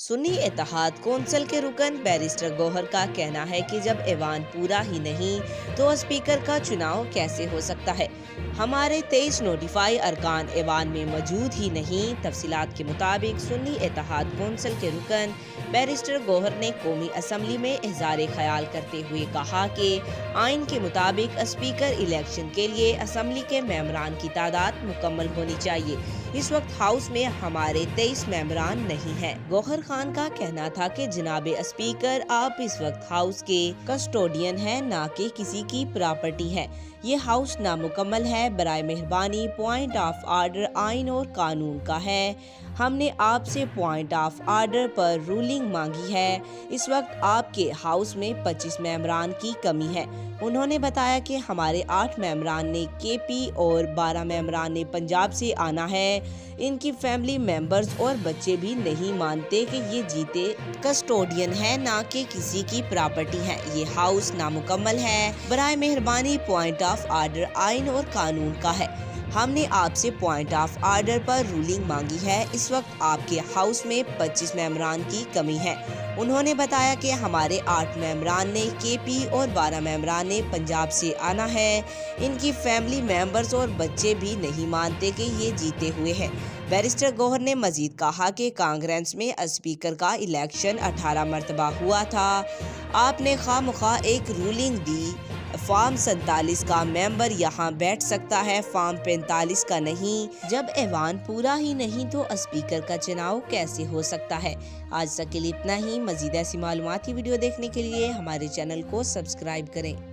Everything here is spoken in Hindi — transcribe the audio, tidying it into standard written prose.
सुन्नी इत्तेहाद कौंसिल के रुकन बैरिस्टर गौहर का कहना है कि जब ऐवान पूरा ही नहीं तो स्पीकर का चुनाव कैसे हो सकता है। हमारे 23 नोटिफाई अरकान ऐवान में मौजूद ही नहीं। तफसीलात के मुताबिक सुन्नी इत्तेहाद कौंसिल के रुकन बैरिस्टर गौहर ने कौमी असम्बली में इज़हार ख्याल करते हुए कहा कि आइन के मुताबिक स्पीकर इलेक्शन के लिए असम्बली के मेंबरान की तादाद मुकम्मल होनी चाहिए। इस वक्त हाउस में हमारे 23 मेंबरान नहीं हैं। गौहर खान का कहना था कि जनाबे स्पीकर, आप इस वक्त हाउस के कस्टोडियन हैं, ना कि किसी की प्रॉपर्टी है। ये हाउस नामुकम्मल है। बराए मेहरबानी पॉइंट ऑफ आर्डर आइन और कानून का है। हमने आपसे पॉइंट ऑफ आर्डर पर रूलिंग मांगी है। इस वक्त आपके हाउस में 25 मेंबरान की कमी है। उन्होंने बताया कि हमारे 8 मेंबरान ने केपी और 12 मेंबरान ने पंजाब से आना है। इनकी फैमिली मेंबर्स और बच्चे भी नहीं मानते कि ये जीते कस्टोडियन है, ना कि किसी की प्रॉपर्टी है। ये हाउस नामुकम्मल है। बराए मेहरबानी पॉइंट ऑफ आर्डर आइन और कानून का है। हमने आपसे पॉइंट ऑफ आर्डर पर रूलिंग मांगी है। इस वक्त आपके हाउस में 25 मेंबरान की कमी है। उन्होंने बताया कि हमारे 8 मेंबरान ने केपी और 12 मेंबरान ने पंजाब से आना है। इनकी फैमिली मेंबर्स और बच्चे भी नहीं मानते कि ये जीते हुए हैं। बैरिस्टर गौहर ने मजीद कहा कि कांग्रेस में स्पीकर का इलेक्शन 18 मरतबा हुआ था। आपने खामखा एक रूलिंग दी। फॉर्म 47 का मेंबर यहाँ बैठ सकता है, फॉर्म 45 का नहीं। जब ऐवान पूरा ही नहीं तो स्पीकर का चुनाव कैसे हो सकता है। आज तक के लिए इतना ही। मजीद ऐसी मालूमाती वीडियो देखने के लिए हमारे चैनल को सब्सक्राइब करें।